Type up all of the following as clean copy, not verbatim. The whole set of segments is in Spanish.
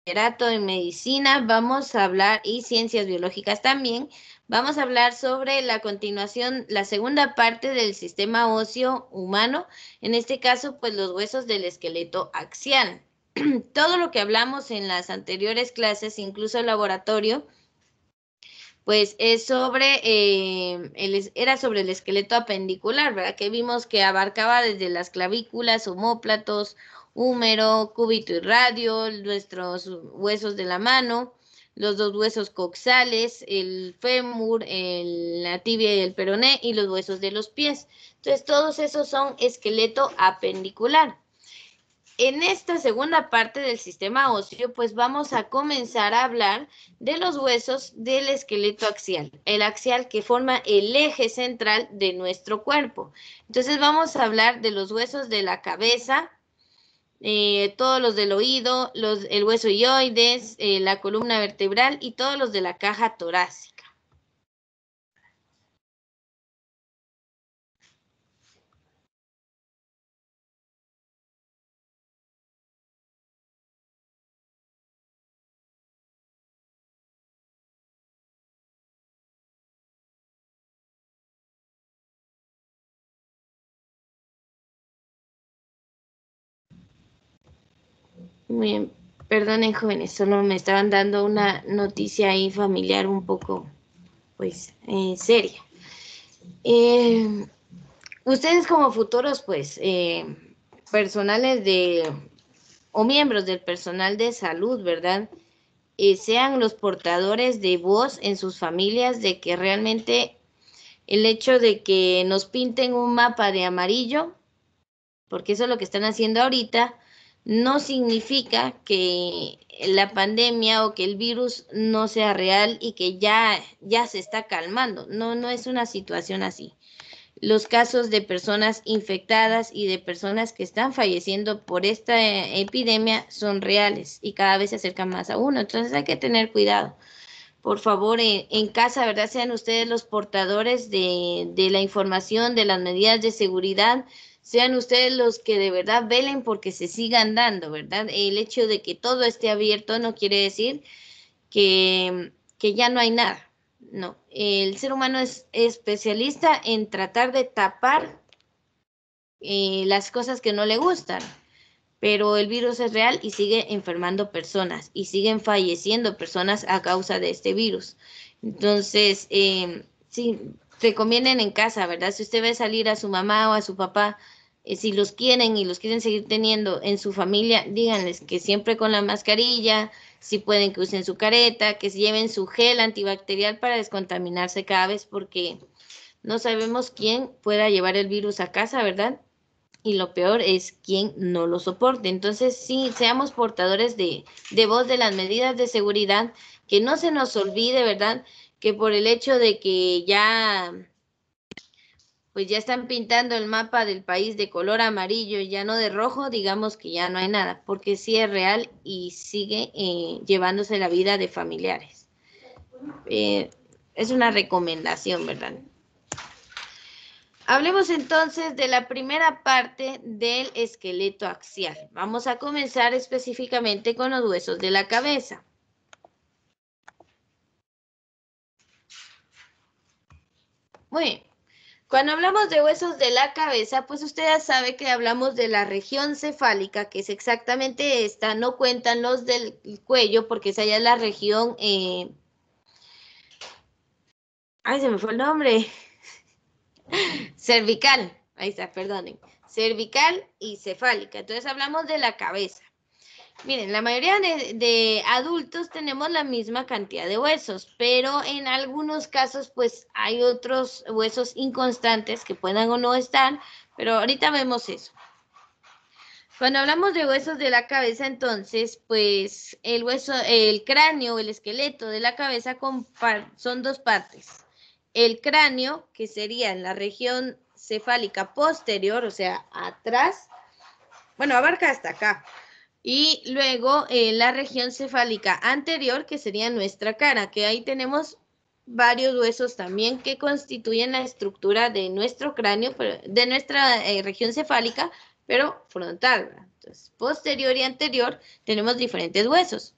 bachillerato en medicina, vamos a hablar, y ciencias biológicas también, vamos a hablar sobre la continuación, la segunda parte del sistema óseo humano, en este caso, pues los huesos del esqueleto axial. Todo lo que hablamos en las anteriores clases, incluso el laboratorio, pues es sobre, era sobre el esqueleto apendicular, ¿verdad? Que vimos que abarcaba desde las clavículas, omóplatos, húmero, cúbito y radio, nuestros huesos de la mano, los dos huesos coxales, el fémur, la tibia y el peroné y los huesos de los pies. Entonces, todos esos son esqueleto apendicular. En esta segunda parte del sistema óseo, pues vamos a comenzar a hablar de los huesos del esqueleto axial, el axial que forma el eje central de nuestro cuerpo. Entonces vamos a hablar de los huesos de la cabeza, todos los del oído, el hueso hioides, la columna vertebral y todos los de la caja torácica. Muy bien, perdonen jóvenes, solo me estaban dando una noticia ahí familiar un poco, pues, seria. Eh, Ustedes como futuros, pues, personales o miembros del personal de salud, ¿verdad? Sean los portadores de voz en sus familias de que realmente el hecho de que nos pinten un mapa de amarillo, porque eso es lo que están haciendo ahorita, no significa que la pandemia o que el virus no sea real y que ya se está calmando. No, no es una situación así. Los casos de personas infectadas y de personas que están falleciendo por esta epidemia son reales y cada vez se acercan más a uno. Entonces hay que tener cuidado. Por favor, en casa, ¿verdad? Sean ustedes los portadores de la información, de las medidas de seguridad. Sean ustedes los que de verdad velen porque se sigan dando, ¿verdad? El hecho de que todo esté abierto no quiere decir que ya no hay nada. No, el ser humano es especialista en tratar de tapar las cosas que no le gustan, pero el virus es real y sigue enfermando personas y siguen falleciendo personas a causa de este virus. Entonces, sí, recomienden en casa, ¿verdad? Si usted ve salir a su mamá o a su papá, si los quieren y los quieren seguir teniendo en su familia, díganles que siempre con la mascarilla, si pueden que usen su careta, que se lleven su gel antibacterial para descontaminarse cada vez, porque no sabemos quién pueda llevar el virus a casa, ¿verdad? Y lo peor es quien no lo soporte. Entonces, sí, seamos portadores de voz de las medidas de seguridad, que no se nos olvide, ¿verdad? Que por el hecho de que ya, pues ya están pintando el mapa del país de color amarillo, ya no de rojo, digamos que ya no hay nada, porque sí es real y sigue llevándose la vida de familiares. Eh, es una recomendación, ¿verdad? Hablemos entonces de la primera parte del esqueleto axial. Vamos a comenzar específicamente con los huesos de la cabeza. Muy bien. Cuando hablamos de huesos de la cabeza, pues usted ya sabe que hablamos de la región cefálica, que es exactamente esta. No cuentan los del cuello, porque esa ya es la región... ay, se me fue el nombre. Cervical. Ahí está, perdonen. Cervical y cefálica. Entonces hablamos de la cabeza. Miren, la mayoría de adultos tenemos la misma cantidad de huesos, pero en algunos casos pues hay otros huesos inconstantes que puedan o no estar, pero ahorita vemos eso. Cuando hablamos de huesos de la cabeza, entonces, pues el hueso, el cráneo, el esqueleto de la cabeza son dos partes. El cráneo, que sería en la región cefálica posterior, o sea, atrás, bueno, abarca hasta acá. Y luego la región cefálica anterior, que sería nuestra cara, que ahí tenemos varios huesos también que constituyen la estructura de nuestro cráneo, de nuestra región cefálica, pero frontal, ¿verdad? Entonces, posterior y anterior tenemos diferentes huesos.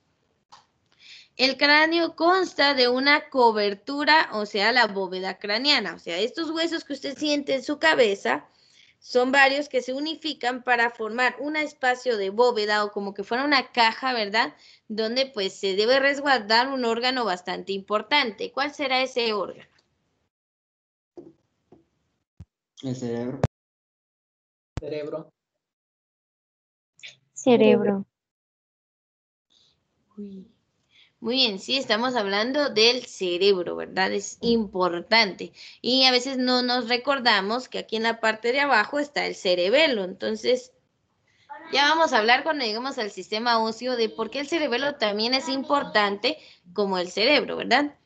El cráneo consta de una cobertura, o sea, la bóveda craneana. O sea, estos huesos que usted siente en su cabeza son varios que se unifican para formar un espacio de bóveda o como que fuera una caja, ¿verdad? Donde pues se debe resguardar un órgano bastante importante. ¿Cuál será ese órgano? El cerebro. Cerebro. Cerebro. Uy. Muy bien, sí, estamos hablando del cerebro, ¿verdad? Es importante. Y a veces no nos recordamos que aquí en la parte de abajo está el cerebelo. Entonces, ya vamos a hablar cuando lleguemos al sistema óseo de por qué el cerebelo también es importante como el cerebro, ¿verdad?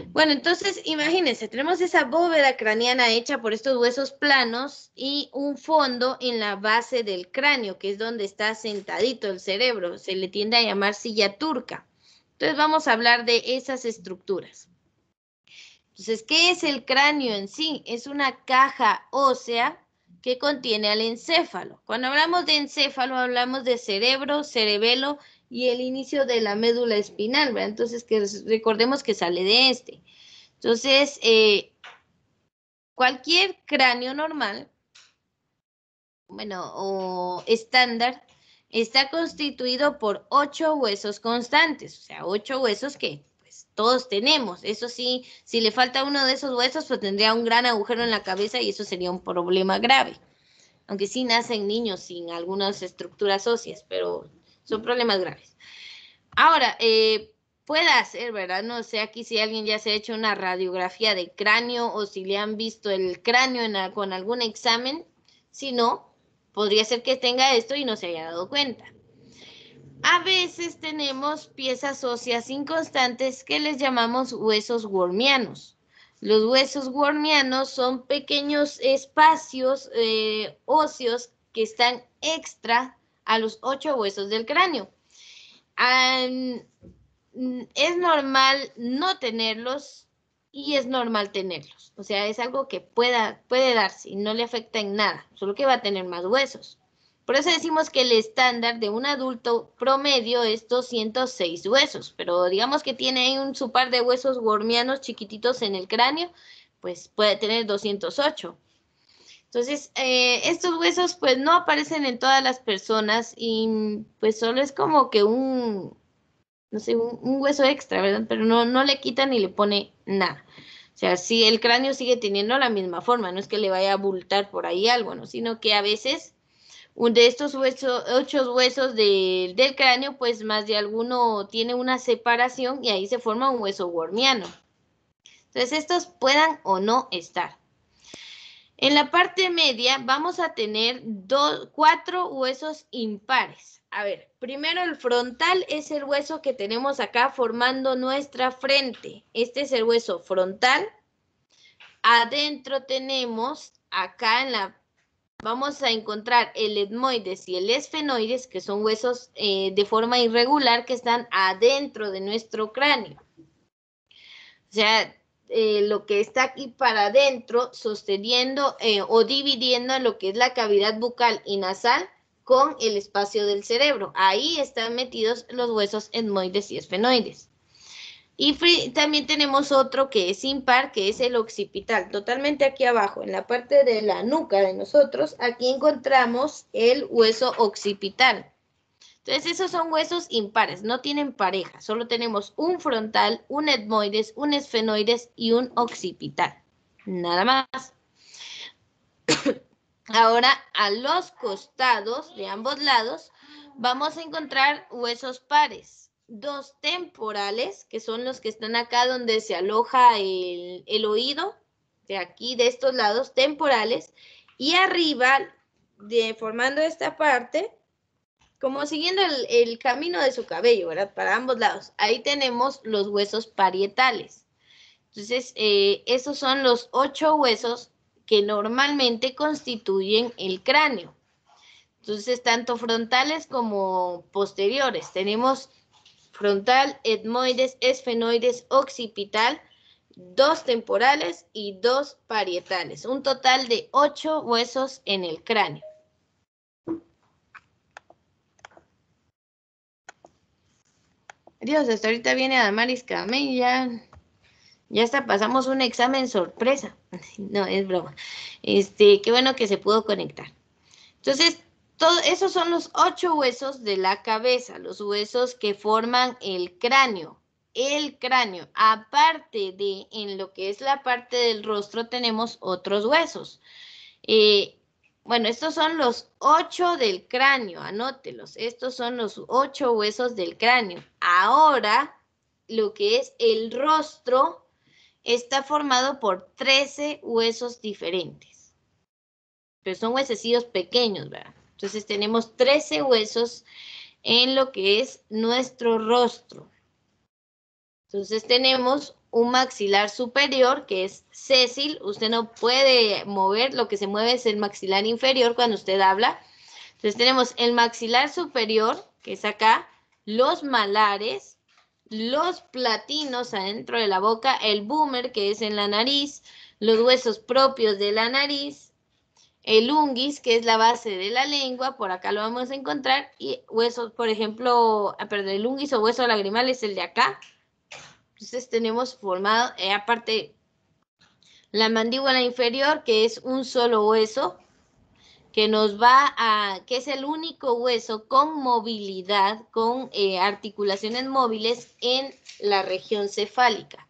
Bueno, entonces imagínense, tenemos esa bóveda craneana hecha por estos huesos planos y un fondo en la base del cráneo, que es donde está sentadito el cerebro. Se le tiende a llamar silla turca. Entonces vamos a hablar de esas estructuras. Entonces, ¿qué es el cráneo en sí? Es una caja ósea que contiene al encéfalo. Cuando hablamos de encéfalo, hablamos de cerebro, cerebelo y el inicio de la médula espinal, ¿verdad? Entonces, que recordemos que sale de este. Entonces, cualquier cráneo normal, bueno, o estándar, está constituido por 8 huesos constantes, o sea, 8 huesos que pues todos tenemos. Eso sí, si le falta uno de esos huesos, pues tendría un gran agujero en la cabeza y eso sería un problema grave. Aunque sí nacen niños sin algunas estructuras óseas, pero son problemas graves. Ahora, puede ser, ¿verdad? No sé aquí si alguien ya se ha hecho una radiografía de cráneo o si le han visto el cráneo con algún examen. Si no, podría ser que tenga esto y no se haya dado cuenta. A veces tenemos piezas óseas inconstantes que les llamamos huesos wormianos. Los huesos wormianos son pequeños espacios óseos que están extra a los 8 huesos del cráneo. Es normal no tenerlos y es normal tenerlos. O sea, es algo que puede darse y no le afecta en nada, solo que va a tener más huesos. Por eso decimos que el estándar de un adulto promedio es 206 huesos, pero digamos que tiene ahí su par de huesos wormianos chiquititos en el cráneo, pues puede tener 208. Entonces, estos huesos pues no aparecen en todas las personas y pues solo es como que no sé, un hueso extra, ¿verdad? Pero no le quita ni le pone nada. O sea, sí, el cráneo sigue teniendo la misma forma, no es que le vaya a abultar por ahí algo, ¿no? Sino que a veces de estos 8 huesos del cráneo, pues más de alguno tiene una separación y ahí se forma un hueso wormiano. Entonces, estos puedan o no estar. En la parte media vamos a tener 4 huesos impares. A ver, primero el frontal es el hueso que tenemos acá formando nuestra frente. Este es el hueso frontal. Adentro tenemos acá vamos a encontrar el etmoides y el esfenoides, que son huesos de forma irregular que están adentro de nuestro cráneo. O sea, lo que está aquí para adentro, sosteniendo o dividiendo lo que es la cavidad bucal y nasal con el espacio del cerebro. Ahí están metidos los huesos etmoides y esfenoides. Y también tenemos otro que es impar, que es el occipital. Totalmente aquí abajo, en la parte de la nuca de nosotros, aquí encontramos el hueso occipital. Entonces, esos son huesos impares, no tienen pareja. Solo tenemos un frontal, un etmoides, un esfenoides y un occipital. Nada más. Ahora, a los costados de ambos lados, vamos a encontrar huesos pares. 2 temporales, que son los que están acá donde se aloja el oído, de aquí, de estos lados, temporales. Y arriba, formando esta parte, como siguiendo el camino de su cabello, ¿verdad? Para ambos lados. Ahí tenemos los huesos parietales. Entonces, esos son los 8 huesos que normalmente constituyen el cráneo. Entonces, tanto frontales como posteriores. Tenemos frontal, etmoides, esfenoides, occipital, 2 temporales y 2 parietales. Un total de 8 huesos en el cráneo. Dios, hasta ahorita viene Adamaris Camey y ya hasta pasamos un examen sorpresa. No, es broma. Qué bueno que se pudo conectar. Entonces, esos son los 8 huesos de la cabeza, los huesos que forman el cráneo. El cráneo, aparte de en lo que es la parte del rostro, tenemos otros huesos. Bueno, estos son los 8 del cráneo, anótelos. Estos son los 8 huesos del cráneo. Ahora, lo que es el rostro está formado por 13 huesos diferentes. Pero son huesecillos pequeños, ¿verdad? Entonces tenemos 13 huesos en lo que es nuestro rostro. Entonces tenemos un maxilar superior que es sésil. Usted no puede mover, lo que se mueve es el maxilar inferior cuando usted habla. Entonces tenemos el maxilar superior, que es acá, los malares, los platinos adentro de la boca, el boomer, que es en la nariz, los huesos propios de la nariz, el unguis, que es la base de la lengua, por acá lo vamos a encontrar, y huesos, por ejemplo, perdón, el unguis o hueso lagrimal es el de acá. Entonces tenemos formado, aparte, la mandíbula inferior, que es un solo hueso, que que es el único hueso con movilidad, con articulaciones móviles en la región cefálica.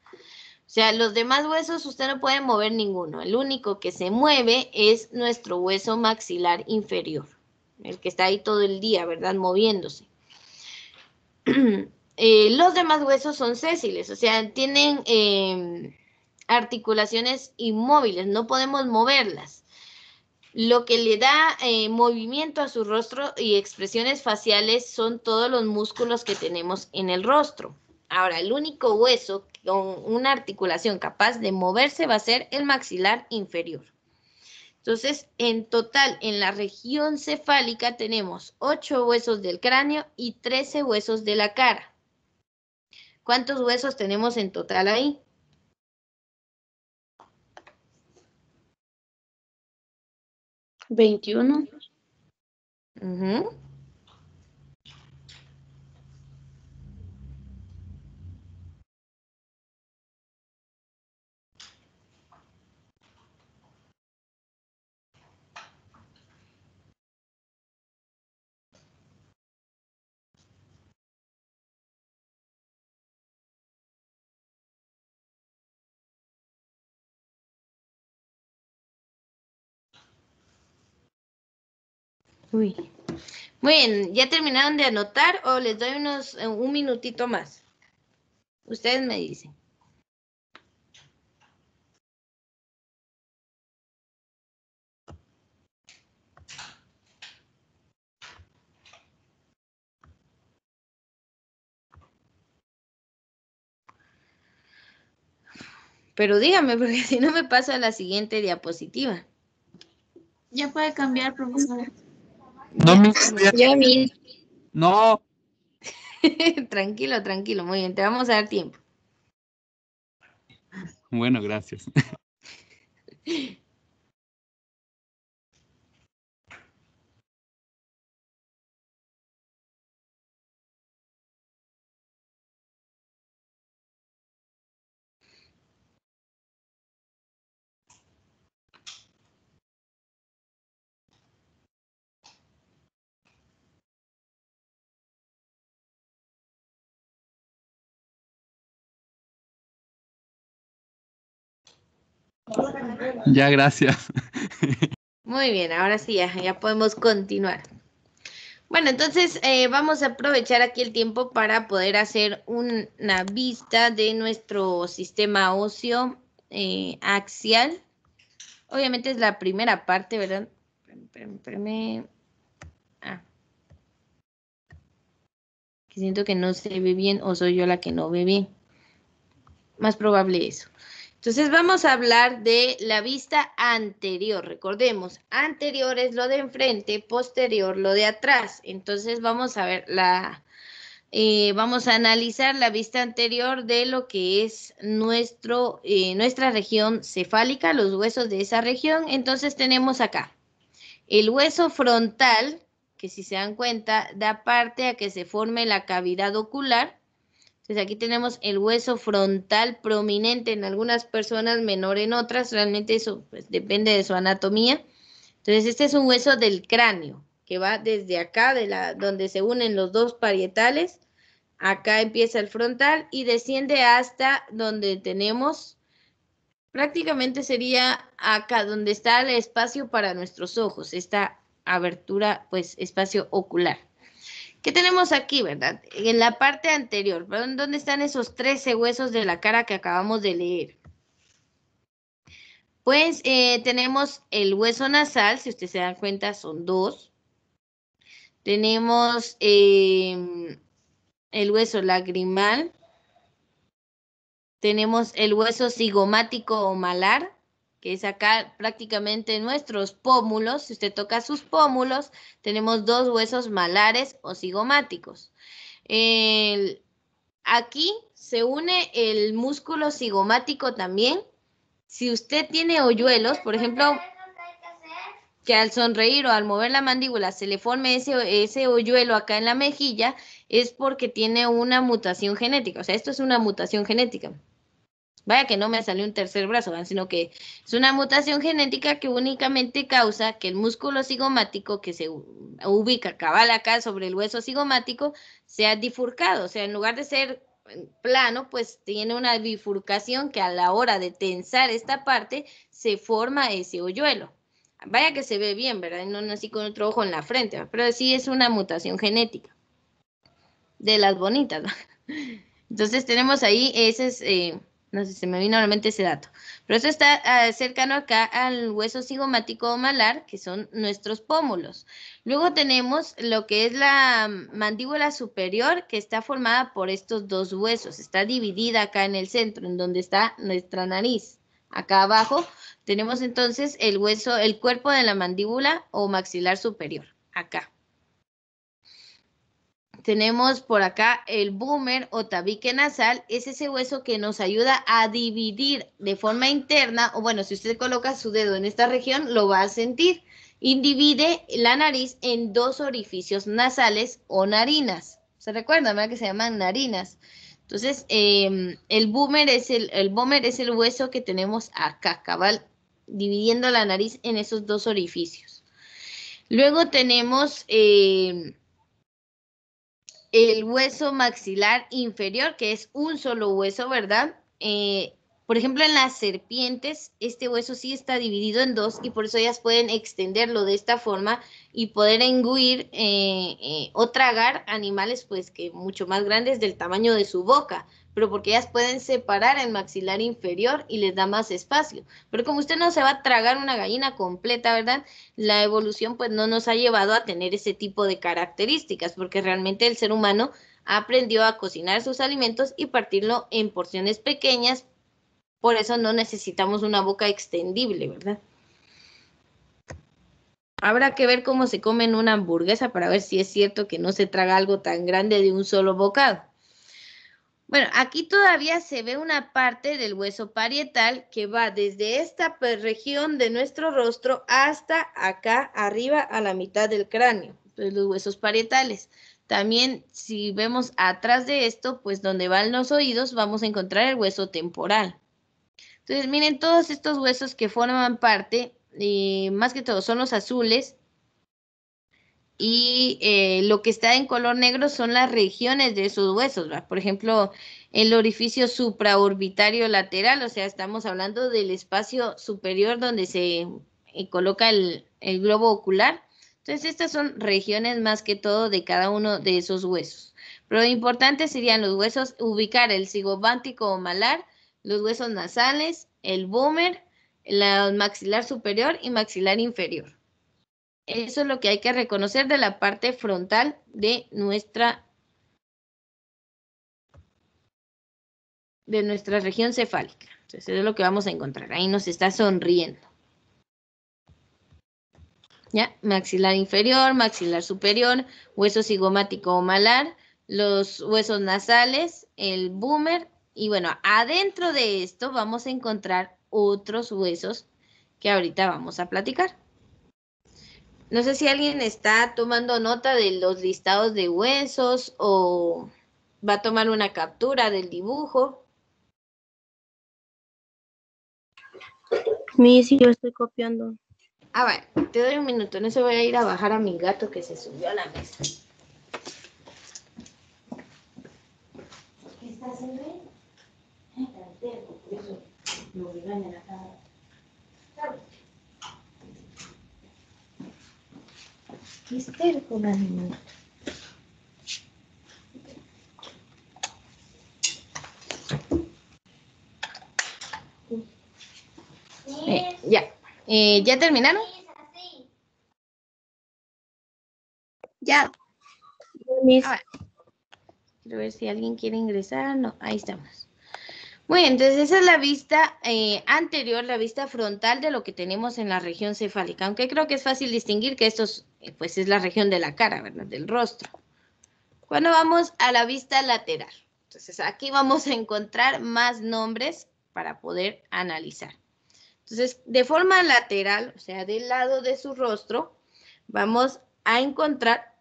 O sea, los demás huesos usted no puede mover ninguno. El único que se mueve es nuestro hueso maxilar inferior, el que está ahí todo el día, ¿verdad? Moviéndose. Los demás huesos son sésiles, o sea, tienen articulaciones inmóviles, no podemos moverlas. Lo que le da movimiento a su rostro y expresiones faciales son todos los músculos que tenemos en el rostro. Ahora, el único hueso con una articulación capaz de moverse va a ser el maxilar inferior. Entonces, en total, en la región cefálica tenemos 8 huesos del cráneo y 13 huesos de la cara. ¿Cuántos huesos tenemos en total ahí? ¿21? Uh-huh. Uy. Muy bien, ¿ya terminaron de anotar o les doy un minutito más? Ustedes me dicen. Pero dígame, porque si no me paso a la siguiente diapositiva. Ya puede cambiar, profesora. No, mi Ya, mi. no. Tranquilo, tranquilo, muy bien, te vamos a dar tiempo. Bueno, gracias. Ya, gracias. Muy bien, ahora sí, ya podemos continuar. Bueno, entonces vamos a aprovechar aquí el tiempo para poder hacer una vista de nuestro sistema óseo axial. Obviamente es la primera parte, ¿verdad? Espérame. Que siento que no se ve bien o soy yo la que no ve bien. Más probable eso. Entonces vamos a hablar de la vista anterior. Recordemos, anterior es lo de enfrente, posterior lo de atrás. Entonces vamos a ver vamos a analizar la vista anterior de lo que es nuestra región cefálica, los huesos de esa región. Entonces tenemos acá el hueso frontal, que si se dan cuenta, da parte a que se forme la cavidad ocular. Entonces aquí tenemos el hueso frontal prominente en algunas personas, menor en otras. Realmente eso pues, depende de su anatomía. Entonces este es un hueso del cráneo que va desde acá, donde se unen los dos parietales. Acá empieza el frontal y desciende hasta donde tenemos, prácticamente sería acá donde está el espacio para nuestros ojos, esta abertura, pues espacio ocular. ¿Qué tenemos aquí, verdad? En la parte anterior, ¿dónde están esos 13 huesos de la cara que acabamos de leer? Pues tenemos el hueso nasal, si usted se da cuenta, son dos. Tenemos el hueso lagrimal. Tenemos el hueso cigomático o malar, que es acá prácticamente nuestros pómulos. Si usted toca sus pómulos, tenemos dos huesos malares o cigomáticos. Aquí se une el músculo cigomático también. Si usted tiene hoyuelos, por ejemplo, que al sonreír o al mover la mandíbula se le forme ese hoyuelo acá en la mejilla, es porque tiene una mutación genética. O sea, esto es una mutación genética. Vaya que no me salió un tercer brazo, ¿verdad? Sino que es una mutación genética que únicamente causa que el músculo cigomático que se ubica cabal acá sobre el hueso cigomático sea bifurcado. O sea, en lugar de ser plano, pues tiene una bifurcación que a la hora de tensar esta parte se forma ese hoyuelo. Vaya que se ve bien, ¿verdad? No así con otro ojo en la frente, ¿verdad? Pero sí es una mutación genética de las bonitas, ¿verdad? Entonces tenemos ahí, ese es, no sé, se me vino a la mente ese dato. Pero eso está cercano acá al hueso cigomático o malar, que son nuestros pómulos. Luego tenemos lo que es la mandíbula superior, que está formada por estos dos huesos. Está dividida acá en el centro, en donde está nuestra nariz. Acá abajo tenemos entonces el hueso, el cuerpo de la mandíbula o maxilar superior. Acá. Tenemos por acá el boomer o tabique nasal, es ese hueso que nos ayuda a dividir de forma interna, o bueno, si usted coloca su dedo en esta región, lo va a sentir, y divide la nariz en dos orificios nasales o narinas. ¿Se recuerdan, verdad? Que se llaman narinas. Entonces, el boomer es el hueso que tenemos acá, cabal, dividiendo la nariz en esos dos orificios. Luego tenemos el hueso maxilar inferior, que es un solo hueso, ¿verdad? Por ejemplo, en las serpientes, este hueso sí está dividido en dos y por eso ellas pueden extenderlo de esta forma y poder engullir o tragar animales pues que mucho más grandes del tamaño de su boca, pero porque ellas pueden separar el maxilar inferior y les da más espacio. Pero como usted no se va a tragar una gallina completa, ¿verdad? La evolución pues no nos ha llevado a tener ese tipo de características, porque realmente el ser humano aprendió a cocinar sus alimentos y partirlo en porciones pequeñas. Por eso no necesitamos una boca extendible, ¿verdad? Habrá que ver cómo se comen una hamburguesa para ver si es cierto que no se traga algo tan grande de un solo bocado. Bueno, aquí todavía se ve una parte del hueso parietal que va desde esta región de nuestro rostro hasta acá arriba a la mitad del cráneo, pues los huesos parietales. También si vemos atrás de esto, pues donde van los oídos, vamos a encontrar el hueso temporal. Entonces, miren, todos estos huesos que forman parte, más que todo son los azules, y lo que está en color negro son las regiones de esos huesos, ¿verdad? Por ejemplo, el orificio supraorbitario lateral, o sea, estamos hablando del espacio superior donde se coloca el globo ocular. Entonces, estas son regiones más que todo de cada uno de esos huesos. Pero lo importante serían los huesos, ubicar el cigomático o malar, los huesos nasales, el boomer, la maxilar superior y maxilar inferior. Eso es lo que hay que reconocer de la parte frontal de nuestra región cefálica. Entonces, eso es lo que vamos a encontrar. Ahí nos está sonriendo. ¿Ya? Maxilar inferior, maxilar superior, hueso cigomático o malar, los huesos nasales, el boomer. Y bueno, adentro de esto vamos a encontrar otros huesos que ahorita vamos a platicar. No sé si alguien está tomando nota de los listados de huesos o va a tomar una captura del dibujo. Sí, yo estoy copiando. Ah, vale, te doy un minuto, no se voy a ir a bajar a mi gato que se subió a la mesa. ¿Qué está haciendo él? Tan terco, por eso lo regañan acá. Qué es terco, la niña. Ya. ¿Ya terminaron? Ya. Ah, quiero ver si alguien quiere ingresar. No, ahí estamos. Muy bien, entonces esa es la vista anterior, la vista frontal de lo que tenemos en la región cefálica. Aunque creo que es fácil distinguir que esto pues es la región de la cara, ¿verdad? Del rostro. Cuando vamos a la vista lateral. Entonces aquí vamos a encontrar más nombres para poder analizar. Entonces, de forma lateral, o sea, del lado de su rostro, vamos a encontrar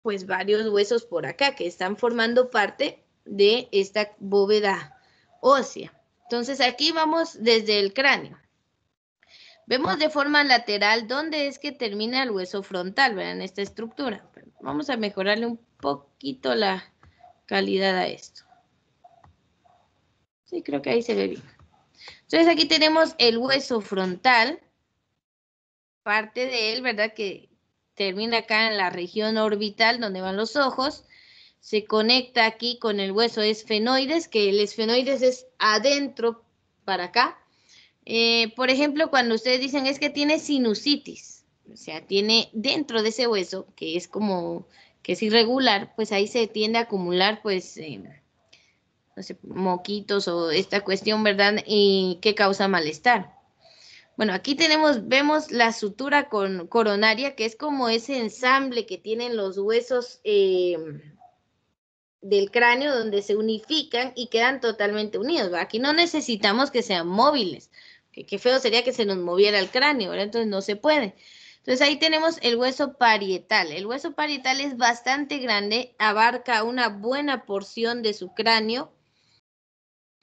pues varios huesos por acá que están formando parte de esta bóveda ósea. Entonces, aquí vamos desde el cráneo. Vemos de forma lateral dónde es que termina el hueso frontal, ¿verdad? En esta estructura. Vamos a mejorarle un poquito la calidad a esto. Sí, creo que ahí se ve bien. Entonces, aquí tenemos el hueso frontal, parte de él, ¿verdad? Que termina acá en la región orbital donde van los ojos, se conecta aquí con el hueso esfenoides, que el esfenoides es adentro para acá. Por ejemplo, cuando ustedes dicen es que tiene sinusitis, o sea, tiene dentro de ese hueso, que es como, que es irregular, pues ahí se tiende a acumular, pues, no sé, moquitos o esta cuestión, ¿verdad? Y que causa malestar. Bueno, aquí vemos la sutura coronaria, que es como ese ensamble que tienen los huesos del cráneo donde se unifican y quedan totalmente unidos, ¿verdad? Aquí no necesitamos que sean móviles, que qué feo sería que se nos moviera el cráneo, ¿verdad? Entonces no se puede. Entonces ahí tenemos el hueso parietal. El hueso parietal es bastante grande, abarca una buena porción de su cráneo,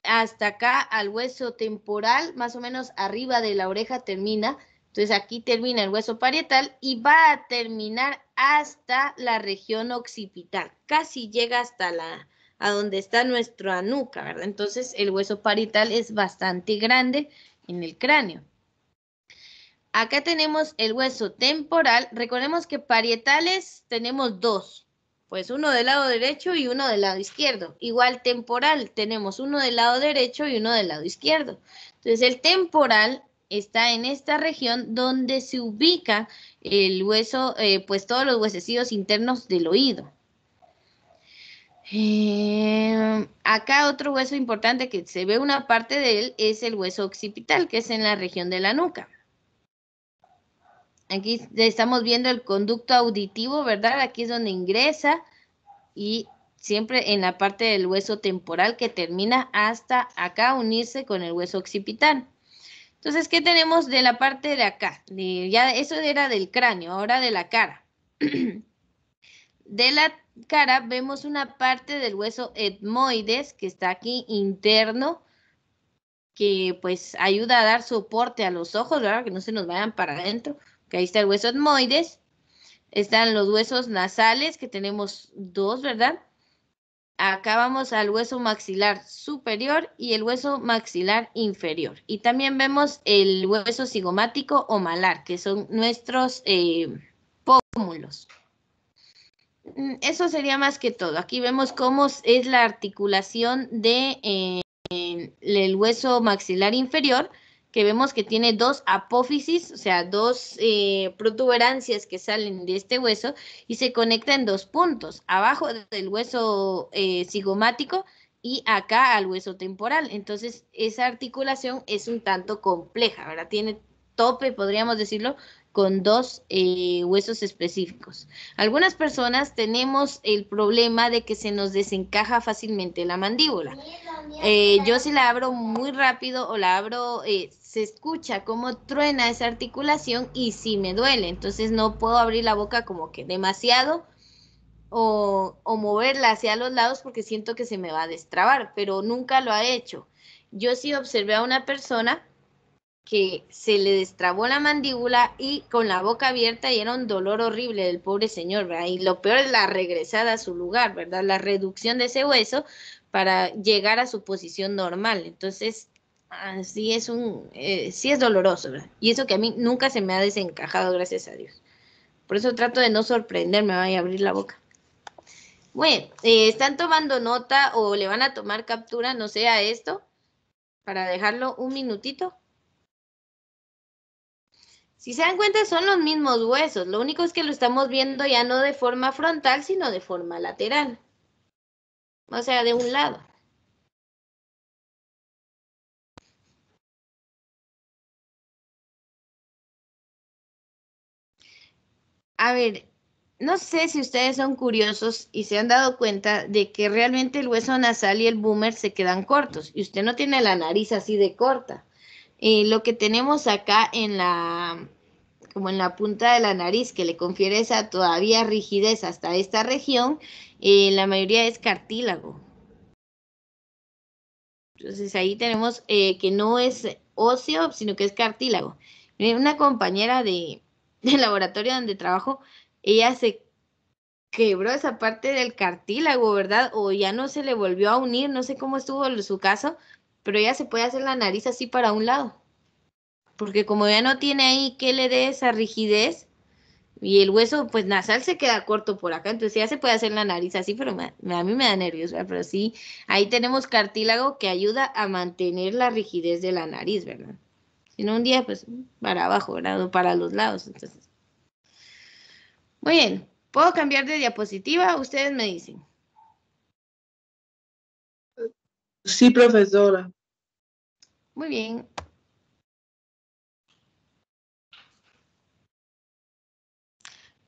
hasta acá al hueso temporal, más o menos arriba de la oreja termina. Entonces aquí termina el hueso parietal y va a terminar hasta la región occipital. Casi llega hasta a donde está nuestra nuca, ¿verdad? Entonces el hueso parietal es bastante grande en el cráneo. Acá tenemos el hueso temporal. Recordemos que parietales tenemos dos. Pues uno del lado derecho y uno del lado izquierdo. Igual temporal, tenemos uno del lado derecho y uno del lado izquierdo. Entonces el temporal está en esta región donde se ubica el hueso, pues todos los huesecillos internos del oído. Acá otro hueso importante que se ve una parte de él es el hueso occipital, que es en la región de la nuca. Aquí estamos viendo el conducto auditivo, ¿verdad? Aquí es donde ingresa y siempre en la parte del hueso temporal que termina hasta acá unirse con el hueso occipital. Entonces, ¿qué tenemos de la parte de acá? Ya eso era del cráneo, ahora de la cara. De la cara vemos una parte del hueso etmoides que está aquí interno, que pues ayuda a dar soporte a los ojos, ¿verdad? Que no se nos vayan para adentro, que ahí está el hueso etmoides. Están los huesos nasales, que tenemos dos, ¿verdad? Acá vamos al hueso maxilar superior y el hueso maxilar inferior. Y también vemos el hueso cigomático o malar, que son nuestros pómulos. Eso sería más que todo. Aquí vemos cómo es la articulación de el hueso maxilar inferior, que vemos que tiene dos apófisis, o sea, dos protuberancias que salen de este hueso y se conectan en dos puntos, abajo del hueso cigomático y acá al hueso temporal. Entonces, esa articulación es un tanto compleja, ¿verdad? Tiene tope, podríamos decirlo, con dos huesos específicos. Algunas personas tenemos el problema de que se nos desencaja fácilmente la mandíbula. Yo si la abro muy rápido o la abro, se escucha cómo truena esa articulación y sí me duele. Entonces no puedo abrir la boca como que demasiado o o moverla hacia los lados porque siento que se me va a destrabar, pero nunca lo ha hecho. Yo sí observé a una persona que se le destrabó la mandíbula y con la boca abierta y era un dolor horrible del pobre señor, ¿verdad? Y lo peor es la regresada a su lugar, ¿verdad? La reducción de ese hueso para llegar a su posición normal. Entonces, sí sí es doloroso, ¿verdad? Y eso que a mí nunca se me ha desencajado, gracias a Dios. Por eso trato de no sorprenderme, vaya a abrir la boca. Bueno, ¿están tomando nota o le van a tomar captura, no sé, a esto? Para dejarlo un minutito. Si se dan cuenta, son los mismos huesos. Lo único es que lo estamos viendo ya no de forma frontal, sino de forma lateral. O sea, de un lado. A ver, no sé si ustedes son curiosos y se han dado cuenta de que realmente el hueso nasal y el boomer se quedan cortos. Y usted no tiene la nariz así de corta. Lo que tenemos acá como en la punta de la nariz, que le confiere esa todavía rigidez hasta esta región, la mayoría es cartílago. Entonces ahí tenemos que no es óseo, sino que es cartílago. Miren, una compañera del laboratorio donde trabajo, ella se quebró esa parte del cartílago, ¿verdad? O ya no se le volvió a unir, no sé cómo estuvo su caso, pero ella se puede hacer la nariz así para un lado. Porque como ya no tiene ahí que le dé esa rigidez, y el hueso, pues nasal se queda corto por acá, entonces ya se puede hacer la nariz así, pero a mí me da nervios, ¿verdad? Pero sí, ahí tenemos cartílago que ayuda a mantener la rigidez de la nariz, ¿verdad? Si no, un día, pues, para abajo, ¿verdad? O para los lados, entonces. Muy bien, ¿puedo cambiar de diapositiva? Ustedes me dicen. Sí, profesora. Muy bien.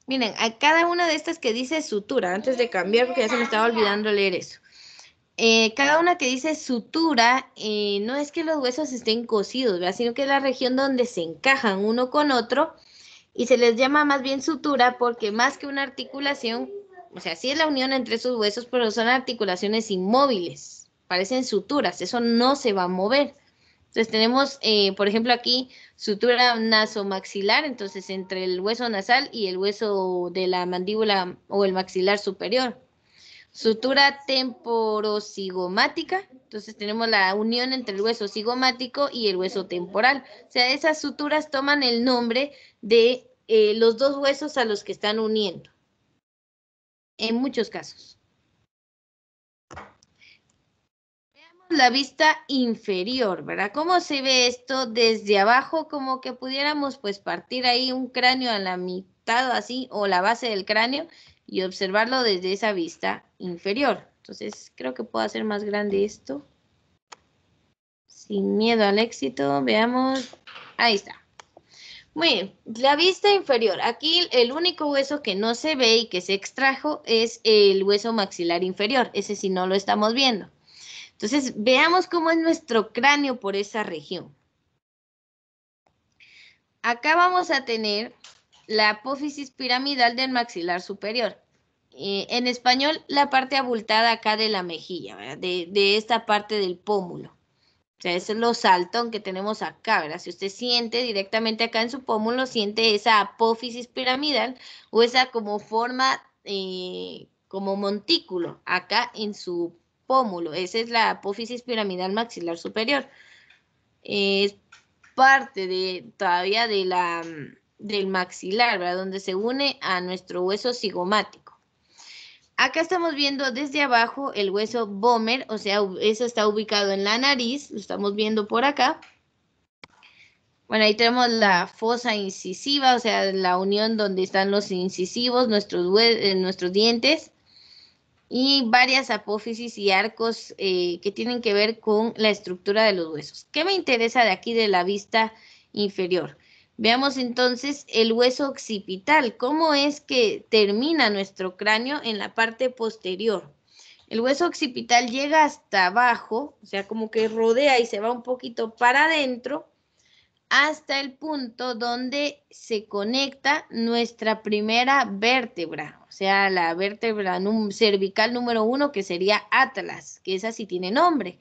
Miren, a cada una de estas que dice sutura, antes de cambiar, porque ya se me estaba olvidando leer eso. Cada una que dice sutura, no es que los huesos estén cosidos, ¿verdad? Sino que es la región donde se encajan uno con otro y se les llama más bien sutura porque más que una articulación, o sea, sí es la unión entre esos huesos, pero son articulaciones inmóviles, parecen suturas, eso no se va a mover. Entonces tenemos, por ejemplo, aquí sutura nasomaxilar, entonces entre el hueso nasal y el hueso de la mandíbula o el maxilar superior. Sutura temporocigomática, entonces tenemos la unión entre el hueso cigomático y el hueso temporal. O sea, esas suturas toman el nombre de los dos huesos a los que están uniendo, en muchos casos. Veamos la vista inferior, ¿verdad? ¿Cómo se ve esto desde abajo? Como que pudiéramos pues partir ahí un cráneo a la mitad o así, o la base del cráneo, y observarlo desde esa vista inferior. Entonces, creo que puedo hacer más grande esto. Sin miedo al éxito, veamos. Ahí está. Muy bien, la vista inferior. Aquí el único hueso que no se ve y que se extrajo es el hueso maxilar inferior. Ese sí no lo estamos viendo. Entonces, veamos cómo es nuestro cráneo por esa región. Acá vamos a tener la apófisis piramidal del maxilar superior. En español, la parte abultada acá de la mejilla, ¿verdad? De esta parte del pómulo. O sea, ese es lo saltón que tenemos acá, ¿verdad? Si usted siente directamente acá en su pómulo, siente esa apófisis piramidal o esa como forma, como montículo acá en su pómulo. Esa es la apófisis piramidal maxilar superior. Es parte todavía del maxilar, ¿verdad? Donde se une a nuestro hueso cigomático. Acá estamos viendo desde abajo el hueso Vomer, o sea, eso está ubicado en la nariz, lo estamos viendo por acá. Bueno, ahí tenemos la fosa incisiva, o sea, la unión donde están los incisivos, nuestros dientes, y varias apófisis y arcos que tienen que ver con la estructura de los huesos. ¿Qué me interesa de aquí de la vista inferior? Veamos entonces el hueso occipital. ¿Cómo es que termina nuestro cráneo en la parte posterior? El hueso occipital llega hasta abajo, o sea, como que rodea y se va un poquito para adentro, hasta el punto donde se conecta nuestra primera vértebra. o sea, la vértebra cervical número 1, que sería Atlas, que esa sí tiene nombre.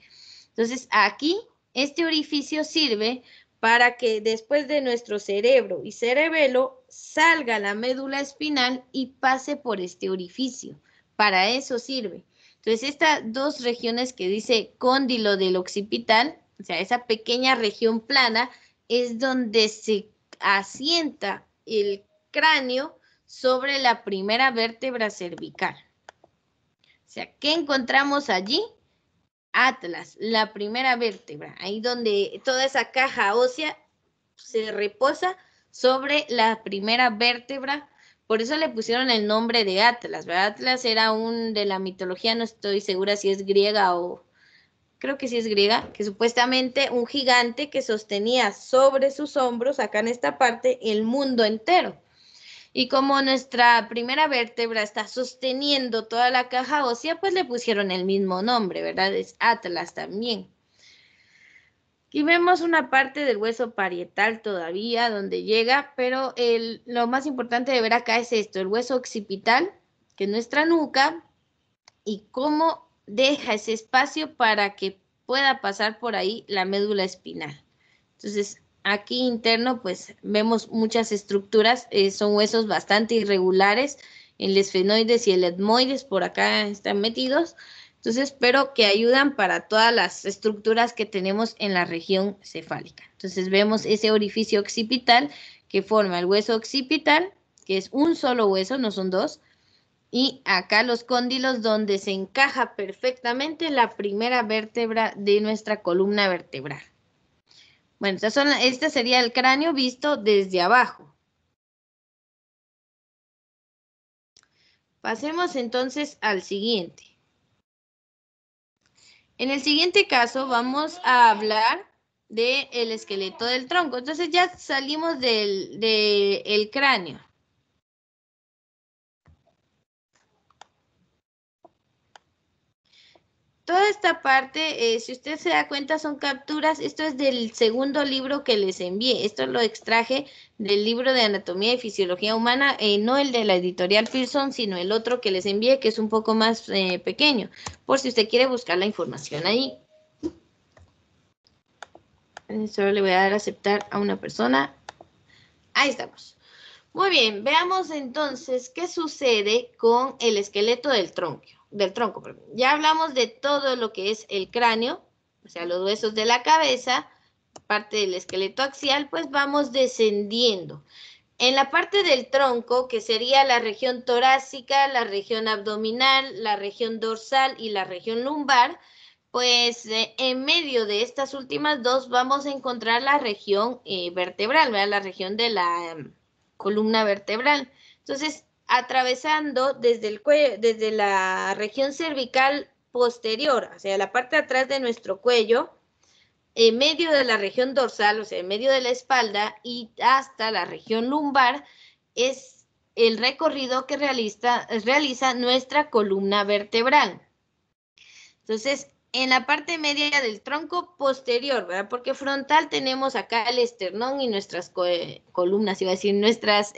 Entonces, aquí, este orificio sirve para que después de nuestro cerebro y cerebelo salga la médula espinal y pase por este orificio. Para eso sirve. Entonces, estas dos regiones que dice cóndilo del occipital, o sea, esa pequeña región plana, es donde se asienta el cráneo sobre la primera vértebra cervical. O sea, ¿qué encontramos allí? Atlas, la primera vértebra, ahí donde toda esa caja ósea se reposa sobre la primera vértebra. Por eso le pusieron el nombre de Atlas, ¿verdad? Atlas era un de la mitología, no estoy segura si es griega o creo que sí es griega, que supuestamente un gigante que sostenía sobre sus hombros, acá en esta parte, el mundo entero. Y como nuestra primera vértebra está sosteniendo toda la caja ósea, pues le pusieron el mismo nombre, ¿verdad? Es Atlas también. Aquí vemos una parte del hueso parietal todavía donde llega, pero lo más importante de ver acá es esto, el hueso occipital, que es nuestra nuca, y cómo deja ese espacio para que pueda pasar por ahí la médula espinal. Entonces, aquí interno, pues vemos muchas estructuras, son huesos bastante irregulares, el esfenoides y el etmoides por acá están metidos, entonces, pero que ayudan para todas las estructuras que tenemos en la región cefálica. Entonces, vemos ese orificio occipital que forma el hueso occipital, que es un solo hueso, no son dos, y acá los cóndilos donde se encaja perfectamente la primera vértebra de nuestra columna vertebral. Bueno, este sería el cráneo visto desde abajo. Pasemos entonces al siguiente. En el siguiente caso vamos a hablar del esqueleto del tronco. Entonces ya salimos del cráneo. Toda esta parte, si usted se da cuenta, son capturas. Esto es del segundo libro que les envié. Esto lo extraje del libro de Anatomía y Fisiología Humana, no el de la editorial Pearson, sino el otro que les envié, que es un poco más pequeño, por si usted quiere buscar la información ahí. Solo le voy a dar a aceptar a una persona. Ahí estamos. Muy bien, veamos entonces qué sucede con el esqueleto del tronco. Ya hablamos de todo lo que es el cráneo, o sea, los huesos de la cabeza, parte del esqueleto axial, pues vamos descendiendo. En la parte del tronco, que sería la región torácica, la región abdominal, la región dorsal y la región lumbar, pues en medio de estas últimas dos vamos a encontrar la región vertebral, ¿verdad? La región de la columna vertebral. Entonces, atravesando desde el cuello, desde la región cervical posterior, o sea, la parte de atrás de nuestro cuello, en medio de la región dorsal, o sea, en medio de la espalda y hasta la región lumbar, es el recorrido que realiza nuestra columna vertebral. Entonces, en la parte media del tronco posterior, ¿verdad? Porque frontal tenemos acá el esternón y nuestras columnas, iba a decir, nuestras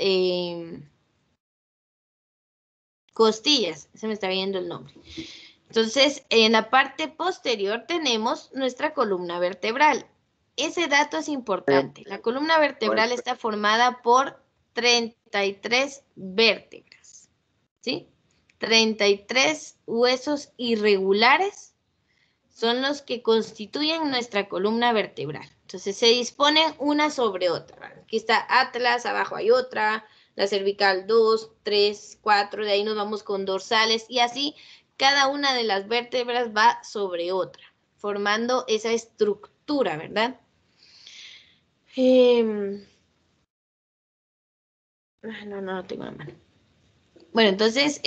costillas, se me está viendo el nombre. Entonces, en la parte posterior tenemos nuestra columna vertebral. Ese dato es importante. La columna vertebral está formada por 33 vértebras, ¿sí? 33 huesos irregulares son los que constituyen nuestra columna vertebral. Entonces, se disponen una sobre otra. Aquí está Atlas, abajo hay otra, la cervical 2, 3, 4, de ahí nos vamos con dorsales y así cada una de las vértebras va sobre otra, formando esa estructura, ¿verdad? No tengo la mano. Bueno, entonces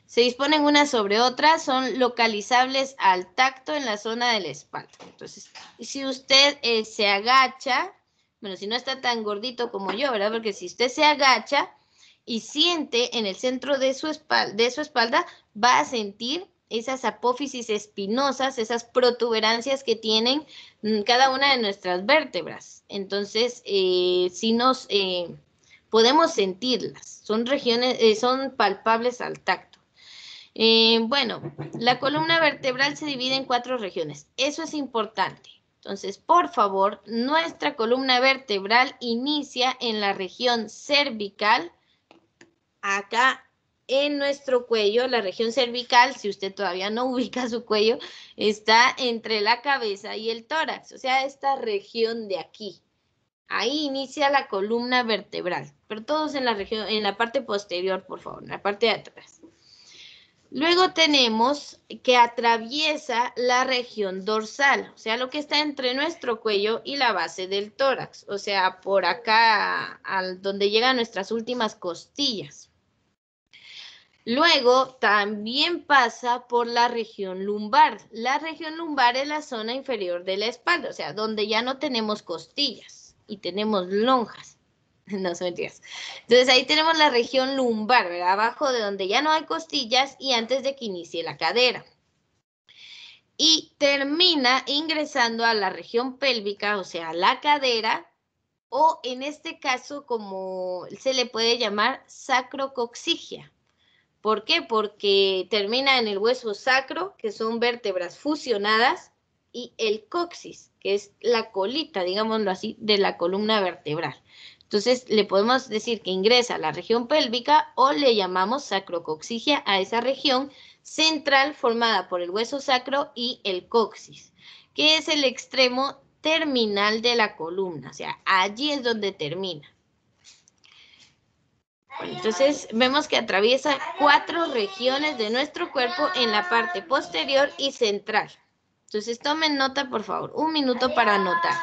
se disponen una sobre otra, son localizables al tacto en la zona de la espalda. Entonces, si usted se agacha, bueno, si no está tan gordito como yo, ¿verdad? Porque si usted se agacha y siente en el centro de su espalda, va a sentir esas apófisis espinosas, esas protuberancias que tienen cada una de nuestras vértebras. Entonces, si nos podemos sentirlas, son regiones, son palpables al tacto. Bueno, la columna vertebral se divide en 4 regiones, eso es importante. Entonces, por favor, nuestra columna vertebral inicia en la región cervical, acá en nuestro cuello. La región cervical, si usted todavía no ubica su cuello, está entre la cabeza y el tórax, o sea, esta región de aquí. Ahí inicia la columna vertebral, pero todos en la región, en la parte posterior, por favor, en la parte de atrás. Luego tenemos que atraviesa la región dorsal, o sea, lo que está entre nuestro cuello y la base del tórax, o sea, por acá, donde llegan nuestras últimas costillas. Luego también pasa por la región lumbar. La región lumbar es la zona inferior de la espalda, o sea, donde ya no tenemos costillas y tenemos lonjas. No, son mentiras. Entonces ahí tenemos la región lumbar, ¿verdad? Abajo de donde ya no hay costillas y antes de que inicie la cadera. Y termina ingresando a la región pélvica, o sea, la cadera, o en este caso, como se le puede llamar, sacrocoxigia. ¿Por qué? Porque termina en el hueso sacro, que son vértebras fusionadas, y el coxis, que es la colita, digámoslo así, de la columna vertebral. Entonces, le podemos decir que ingresa a la región pélvica o le llamamos sacrocoxigia a esa región central formada por el hueso sacro y el coxis, que es el extremo terminal de la columna, o sea, allí es donde termina. Entonces, vemos que atraviesa 4 regiones de nuestro cuerpo en la parte posterior y central. Entonces, tomen nota, por favor. 1 minuto para anotar.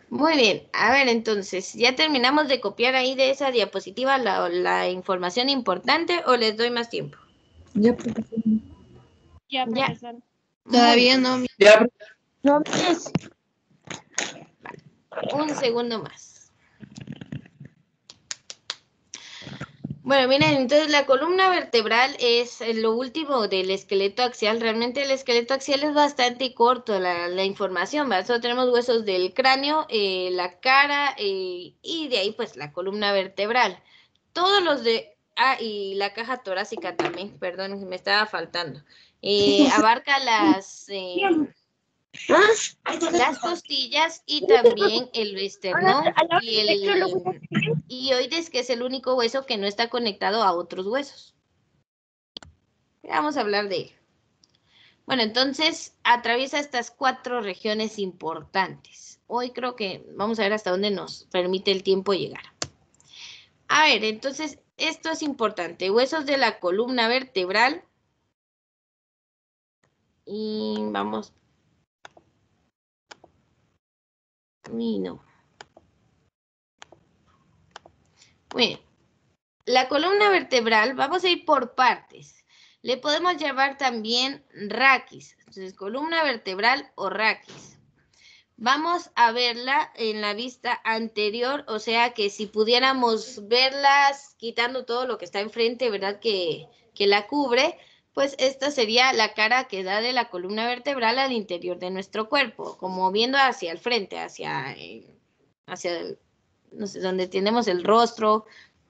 Muy bien, a ver, entonces, ¿ya terminamos de copiar ahí de esa diapositiva la información importante o les doy más tiempo? Ya, profesor. Ya, Ya. profesor. Todavía no. Ya, No, miss. Un segundo más. Bueno, miren, entonces la columna vertebral es lo último del esqueleto axial. Realmente el esqueleto axial es bastante corto, la información, ¿verdad? Solo tenemos huesos del cráneo, la cara y de ahí pues la columna vertebral. Todos los de... Ah, y la caja torácica también, perdón, me estaba faltando. Abarca las costillas y también el esternón y el hioides, que es el único hueso que no está conectado a otros huesos. Vamos a hablar de él. Bueno, entonces atraviesa estas 4 regiones importantes. Hoy creo que vamos a ver hasta dónde nos permite el tiempo llegar. A ver, entonces esto es importante. Huesos de la columna vertebral. Y vamos. Uy, no. Muy bien. La columna vertebral, vamos a ir por partes. Le podemos llamar también raquis. Entonces, columna vertebral o raquis. Vamos a verla en la vista anterior, o sea que si pudiéramos verlas quitando todo lo que está enfrente, ¿verdad? Que la cubre, pues esta sería la cara que da de la columna vertebral al interior de nuestro cuerpo, como viendo hacia el frente, hacia hacia no sé, donde tenemos el rostro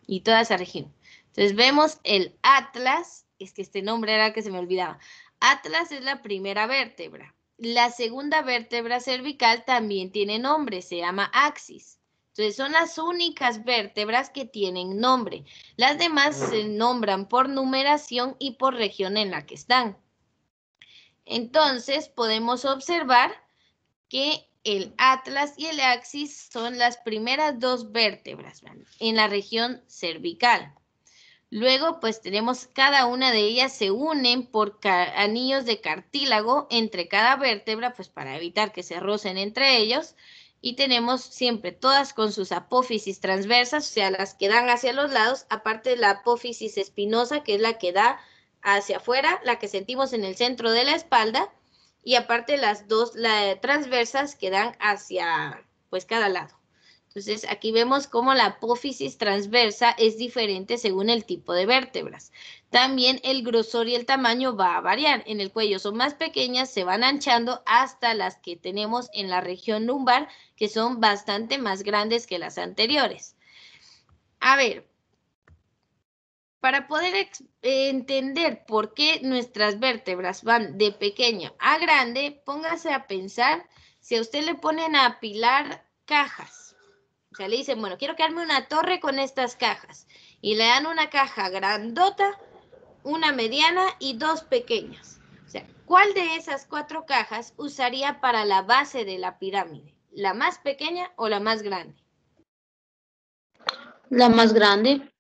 y toda esa región. Entonces vemos el atlas, es que este nombre era el que se me olvidaba. Atlas es la primera vértebra. La segunda vértebra cervical también tiene nombre, se llama axis. Entonces son las únicas vértebras que tienen nombre. Las demás se nombran por numeración y por región en la que están. Entonces podemos observar que el atlas y el axis son las primeras dos vértebras, ¿verdad?, en la región cervical. Luego, pues tenemos cada una de ellas se unen por anillos de cartílago entre cada vértebra, pues para evitar que se rocen entre ellos. Y tenemos siempre todas con sus apófisis transversas, o sea, las que dan hacia los lados, aparte de la apófisis espinosa, que es la que da hacia afuera, la que sentimos en el centro de la espalda, y aparte las dos transversas que dan hacia, pues, cada lado. Entonces, aquí vemos cómo la apófisis transversa es diferente según el tipo de vértebras. También el grosor y el tamaño va a variar. En el cuello son más pequeñas, se van anchando hasta las que tenemos en la región lumbar, que son bastante más grandes que las anteriores. A ver, para poder entender por qué nuestras vértebras van de pequeño a grande, póngase a pensar si a usted le ponen a apilar cajas. O sea, le dicen, bueno, quiero que arme una torre con estas cajas. Y le dan una caja grandota, una mediana y dos pequeñas. O sea, ¿cuál de esas 4 cajas usaría para la base de la pirámide? ¿La más pequeña o la más grande? La más grande.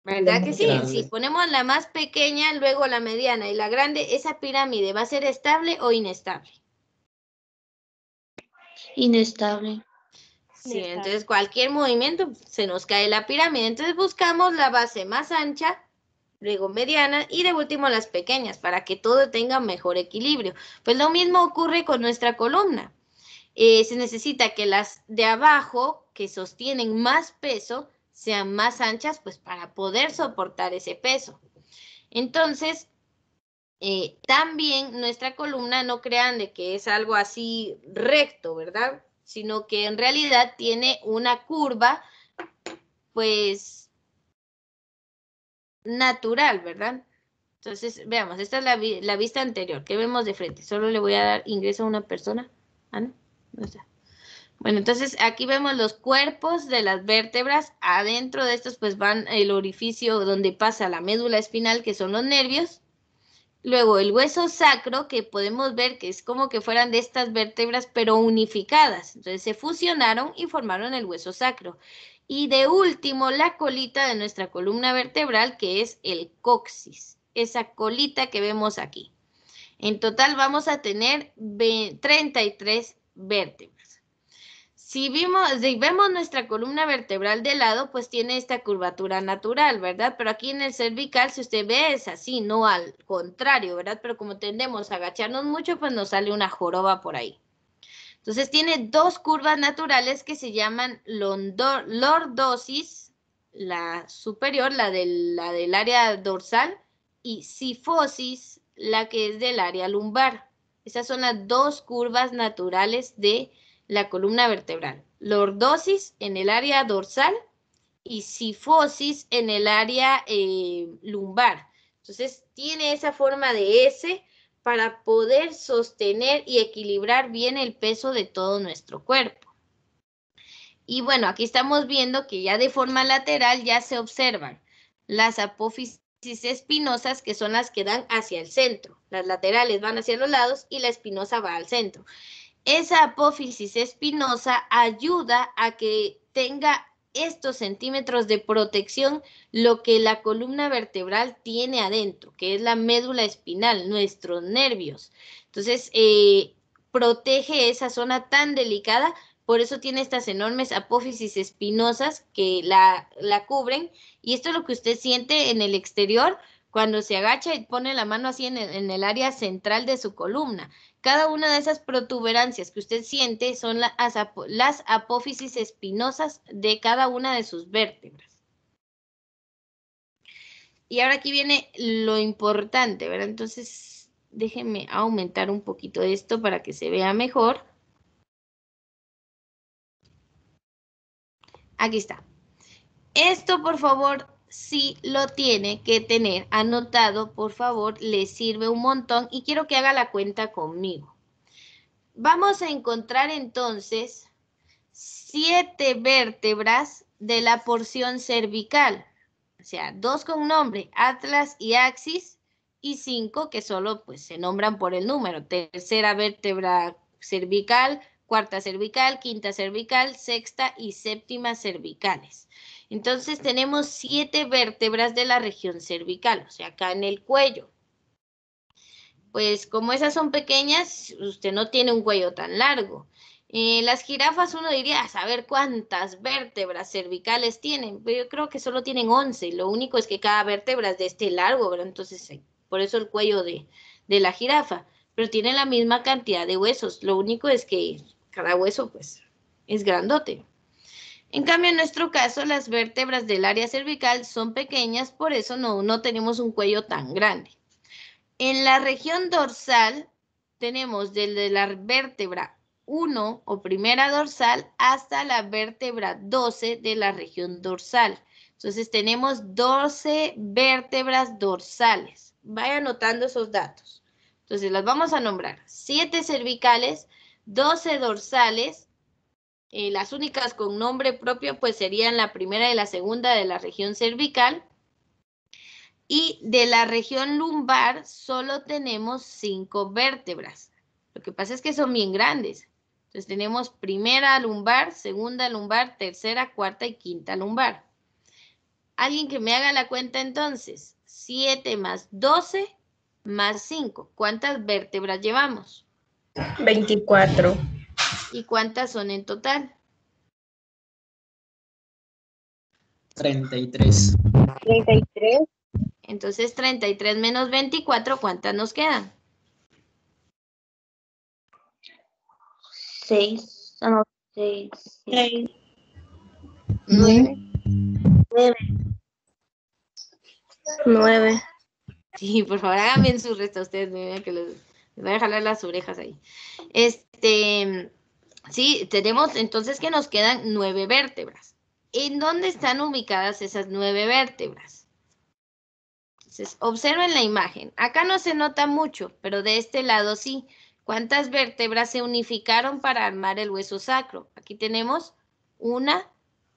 ¿Verdad que sí? Grande. Si ponemos la más pequeña, luego la mediana y la grande, ¿esa pirámide va a ser estable o inestable? Inestable. Sí, entonces cualquier movimiento se nos cae la pirámide. Entonces buscamos la base más ancha, luego mediana y de último las pequeñas para que todo tenga mejor equilibrio. Pues lo mismo ocurre con nuestra columna. Se necesita que las de abajo, que sostienen más peso, sean más anchas, pues para poder soportar ese peso. Entonces, también nuestra columna, no crean de que es algo así recto, ¿verdad?, sino que en realidad tiene una curva, pues, natural, ¿verdad? Entonces, veamos, esta es la vista anterior. ¿Qué vemos de frente? Solo le voy a dar ingreso a una persona. Ah, no, no está. Bueno, entonces aquí vemos los cuerpos de las vértebras. Adentro de estos, pues, van el orificio donde pasa la médula espinal, que son los nervios. Luego el hueso sacro, que podemos ver que es como que fueran de estas vértebras, pero unificadas. Entonces se fusionaron y formaron el hueso sacro. Y de último, la colita de nuestra columna vertebral, que es el coxis. Esa colita que vemos aquí. En total vamos a tener 33 vértebras. Si vemos nuestra columna vertebral de lado, pues tiene esta curvatura natural, ¿verdad? Pero aquí en el cervical, si usted ve, es así, no al contrario, ¿verdad? Pero como tendemos a agacharnos mucho, pues nos sale una joroba por ahí. Entonces tiene 2 curvas naturales que se llaman lordosis, la superior, la del área dorsal, y sifosis, la que es del área lumbar. Esas son las 2 curvas naturales de la columna vertebral. Lordosis en el área dorsal y sifosis en el área lumbar. Entonces tiene esa forma de S para poder sostener y equilibrar bien el peso de todo nuestro cuerpo. Y bueno, aquí estamos viendo que ya de forma lateral ya se observan las apófisis espinosas, que son las que dan hacia el centro. Las laterales van hacia los lados y la espinosa va al centro. Esa apófisis espinosa ayuda a que tenga estos centímetros de protección lo que la columna vertebral tiene adentro, que es la médula espinal, nuestros nervios. Entonces, protege esa zona tan delicada, por eso tiene estas enormes apófisis espinosas que la cubren, y esto es lo que usted siente en el exterior cuando se agacha y pone la mano así en el área central de su columna. Cada una de esas protuberancias que usted siente son las apófisis espinosas de cada una de sus vértebras. Y ahora aquí viene lo importante, ¿verdad? Entonces, déjenme aumentar un poquito esto para que se vea mejor. Aquí está. Esto, por favor, sí lo tiene que tener anotado, por favor, le sirve un montón y quiero que haga la cuenta conmigo. Vamos a encontrar entonces 7 vértebras de la porción cervical. O sea, 2 con nombre, Atlas y Axis, y 5 que solo pues se nombran por el número. Tercera vértebra cervical, cuarta cervical, quinta cervical, sexta y séptima cervicales. Entonces tenemos 7 vértebras de la región cervical, o sea, acá en el cuello. Pues como esas son pequeñas, usted no tiene un cuello tan largo. Las jirafas uno diría, a saber cuántas vértebras cervicales tienen, pero yo creo que solo tienen 11. Lo único es que cada vértebra es de este largo, ¿verdad? Entonces, por eso el cuello de la jirafa. Pero tienen la misma cantidad de huesos. Lo único es que cada hueso, pues, es grandote. En cambio, en nuestro caso, las vértebras del área cervical son pequeñas, por eso no tenemos un cuello tan grande. En la región dorsal tenemos desde la vértebra 1 o primera dorsal hasta la vértebra 12 de la región dorsal. Entonces tenemos 12 vértebras dorsales. Vaya anotando esos datos. Entonces las vamos a nombrar. 7 cervicales, 12 dorsales. Las únicas con nombre propio pues serían la primera y la segunda de la región cervical. Y de la región lumbar solo tenemos 5 vértebras. Lo que pasa es que son bien grandes. Entonces tenemos primera lumbar, segunda lumbar, tercera, cuarta y quinta lumbar. Alguien que me haga la cuenta entonces. 7 más 12 más 5. ¿Cuántas vértebras llevamos? 24. ¿Y cuántas son en total? 33. 33. Entonces 33 menos 24, ¿cuántas nos quedan? 6. No, 6. 6. 9. 9. Sí, por favor, hagan bien su resta ustedes, miren que les voy a jalar las orejas ahí. Sí, tenemos entonces que nos quedan 9 vértebras. ¿En dónde están ubicadas esas 9 vértebras? Entonces, observen la imagen. Acá no se nota mucho, pero de este lado sí. ¿Cuántas vértebras se unificaron para armar el hueso sacro? Aquí tenemos 1,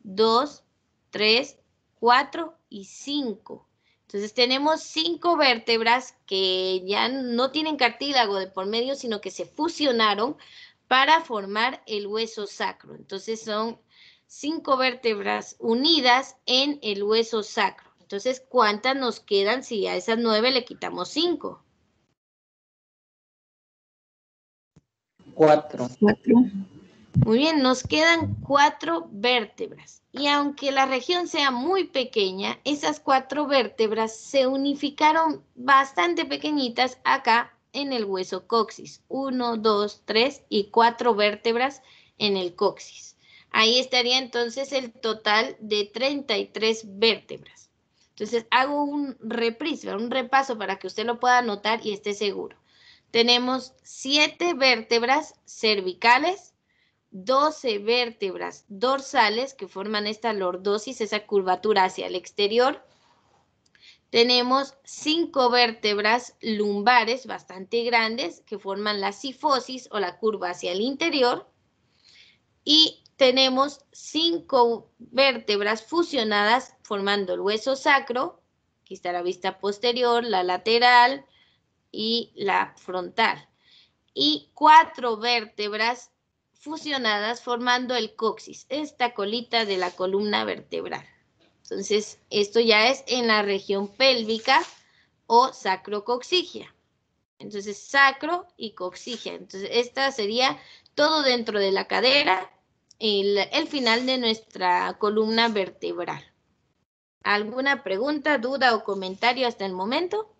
2, 3, 4 y 5. Entonces tenemos 5 vértebras que ya no tienen cartílago de por medio, sino que se fusionaron para formar el hueso sacro. Entonces son 5 vértebras unidas en el hueso sacro. Entonces, ¿cuántas nos quedan si a esas 9 le quitamos 5? 4. Muy bien, nos quedan 4 vértebras. Y aunque la región sea muy pequeña, esas 4 vértebras se unificaron bastante pequeñitas acá en el hueso coxis. 1, 2, 3 y 4 vértebras en el coxis. Ahí estaría entonces el total de 33 vértebras. Entonces hago un reprise, un repaso para que usted lo pueda anotar y esté seguro. Tenemos 7 vértebras cervicales, 12 vértebras dorsales que forman esta lordosis, esa curvatura hacia el exterior. Tenemos 5 vértebras lumbares bastante grandes que forman la cifosis o la curva hacia el interior. Y tenemos 5 vértebras fusionadas formando el hueso sacro. Aquí está la vista posterior, la lateral y la frontal. Y 4 vértebras fusionadas formando el coxis, esta colita de la columna vertebral. Entonces, esto ya es en la región pélvica o sacrocoxigia. Entonces, sacro y coxigia. Entonces, esta sería todo dentro de la cadera, el final de nuestra columna vertebral. ¿Alguna pregunta, duda o comentario hasta el momento?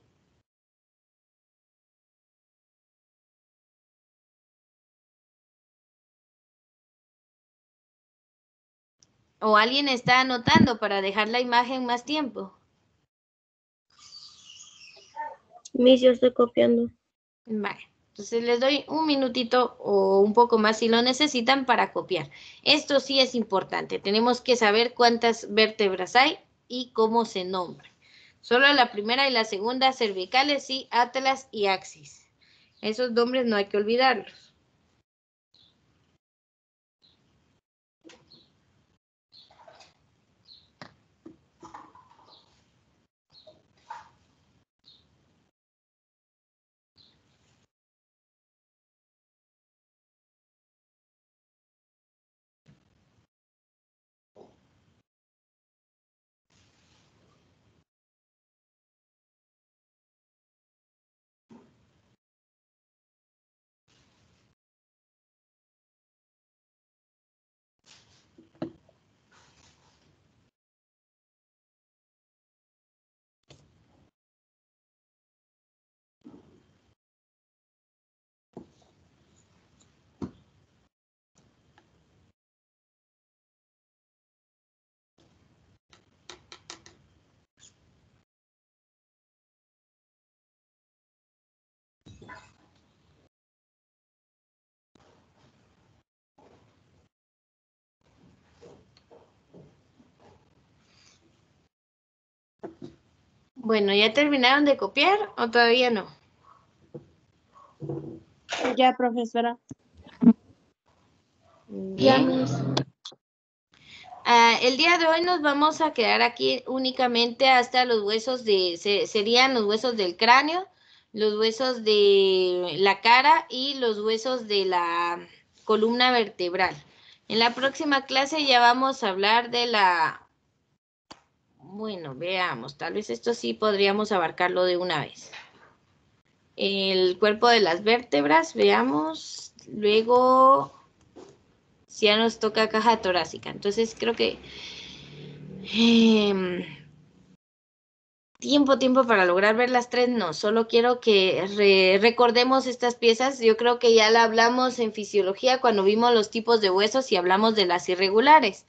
¿O alguien está anotando para dejar la imagen más tiempo? Miss, yo estoy copiando. Vale. Entonces les doy un minutito o un poco más si lo necesitan para copiar. Esto sí es importante. Tenemos que saber cuántas vértebras hay y cómo se nombran. Solo la primera y la segunda, cervicales, sí, atlas y axis. Esos nombres no hay que olvidarlos. Bueno, ¿ya terminaron de copiar o todavía no? Ya, profesora. Bien. El día de hoy nos vamos a quedar aquí únicamente hasta los huesos serían los huesos del cráneo, los huesos de la cara y los huesos de la columna vertebral. En la próxima clase ya vamos a hablar de bueno, veamos, tal vez esto sí podríamos abarcarlo de una vez. El cuerpo de las vértebras, veamos, luego si ya nos toca caja torácica. Entonces creo que tiempo para lograr ver las tres, no, solo quiero que recordemos estas piezas. Yo creo que ya la hablamos en fisiología cuando vimos los tipos de huesos y hablamos de las irregulares.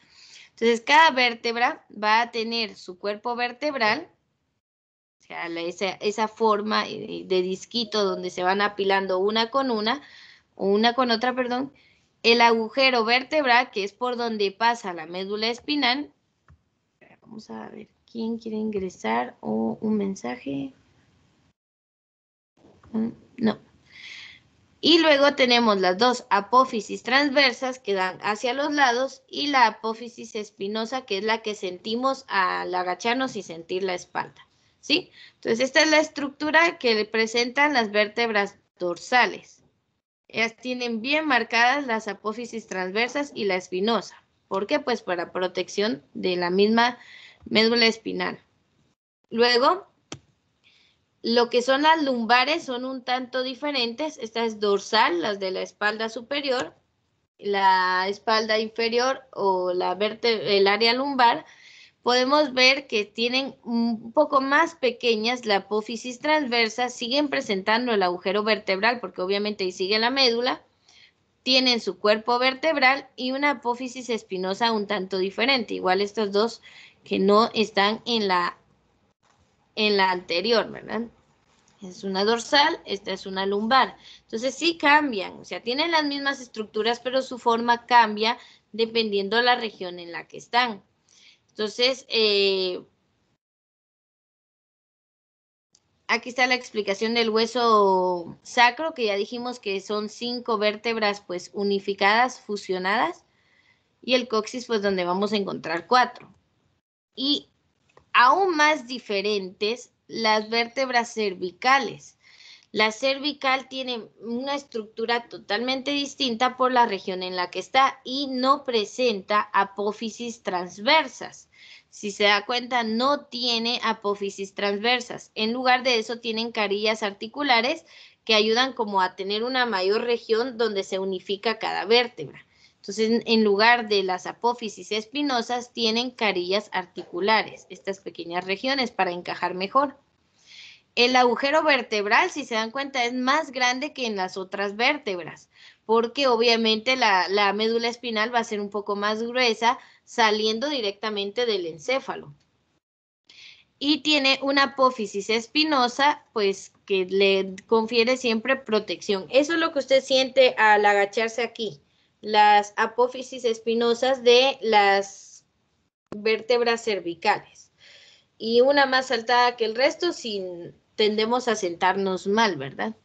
Entonces, cada vértebra va a tener su cuerpo vertebral, o sea, esa forma de disquito donde se van apilando una con otra, perdón. El agujero vertebral, que es por donde pasa la médula espinal. Vamos a ver, ¿quién quiere ingresar o un mensaje? No. Y luego tenemos las dos apófisis transversas que dan hacia los lados y la apófisis espinosa, que es la que sentimos al agacharnos y sentir la espalda, ¿sí? Entonces, esta es la estructura que presentan las vértebras dorsales. Ellas tienen bien marcadas las apófisis transversas y la espinosa. ¿Por qué? Pues para protección de la misma médula espinal. Luego, lo que son las lumbares son un tanto diferentes. Esta es dorsal, las de la espalda superior, la espalda inferior o el área lumbar. Podemos ver que tienen un poco más pequeñas la apófisis transversa, siguen presentando el agujero vertebral porque obviamente ahí sigue la médula, tienen su cuerpo vertebral y una apófisis espinosa un tanto diferente, igual estos dos que no están en la anterior, ¿verdad? Es una dorsal, esta es una lumbar. Entonces sí cambian, o sea, tienen las mismas estructuras, pero su forma cambia dependiendo de la región en la que están. Entonces, aquí está la explicación del hueso sacro, que ya dijimos que son 5 vértebras pues unificadas, fusionadas, y el coxis pues donde vamos a encontrar 4. Y aún más diferentes, las vértebras cervicales. La cervical tiene una estructura totalmente distinta por la región en la que está y no presenta apófisis transversas. Si se da cuenta, no tiene apófisis transversas. En lugar de eso, tienen carillas articulares que ayudan como a tener una mayor región donde se unifica cada vértebra. Entonces, en lugar de las apófisis espinosas, tienen carillas articulares, estas pequeñas regiones para encajar mejor. El agujero vertebral, si se dan cuenta, es más grande que en las otras vértebras, porque obviamente la médula espinal va a ser un poco más gruesa, saliendo directamente del encéfalo. y tiene una apófisis espinosa, pues que le confiere siempre protección. Eso es lo que usted siente al agacharse aquí, las apófisis espinosas de las vértebras cervicales. Y una más saltada que el resto, sin tendemos a sentarnos mal, ¿verdad?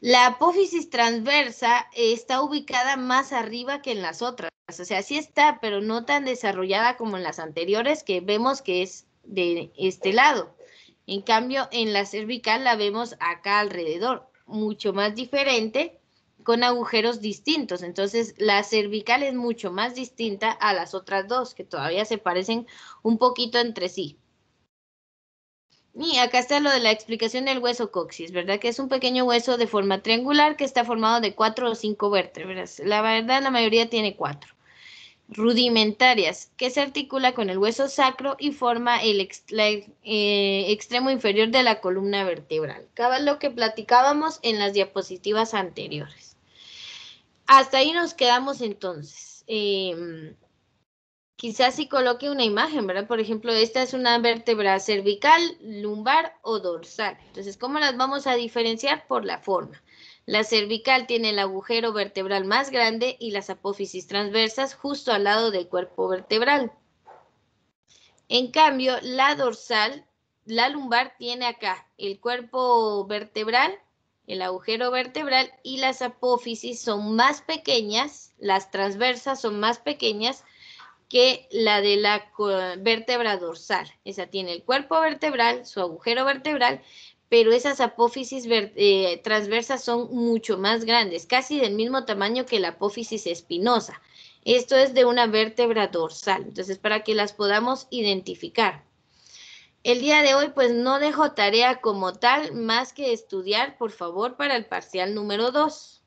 La apófisis transversa está ubicada más arriba que en las otras. O sea, sí está, pero no tan desarrollada como en las anteriores, que vemos que es de este lado. En cambio, en la cervical la vemos acá alrededor, mucho más diferente, con agujeros distintos. Entonces, la cervical es mucho más distinta a las otras dos, que todavía se parecen un poquito entre sí. Y acá está lo de la explicación del hueso coxis, ¿verdad? Que es un pequeño hueso de forma triangular que está formado de 4 o 5 vértebras. La verdad, la mayoría tiene 4. Rudimentarias, que se articula con el hueso sacro y forma el extremo inferior de la columna vertebral. Acaba lo que platicábamos en las diapositivas anteriores. Hasta ahí nos quedamos entonces. Quizás si coloque una imagen, ¿verdad? Por ejemplo, esta es una vértebra cervical, lumbar o dorsal. Entonces, ¿cómo las vamos a diferenciar? Por la forma. La cervical tiene el agujero vertebral más grande y las apófisis transversas justo al lado del cuerpo vertebral. En cambio, la dorsal, la lumbar tiene acá el cuerpo vertebral, el agujero vertebral y las apófisis son más pequeñas, las transversas son más pequeñas que la de la vértebra dorsal. Esa tiene el cuerpo vertebral, su agujero vertebral, pero esas apófisis transversas son mucho más grandes, casi del mismo tamaño que la apófisis espinosa. Esto es de una vértebra dorsal, entonces para que las podamos identificar. El día de hoy pues no dejo tarea como tal, más que estudiar, por favor, para el parcial número 2.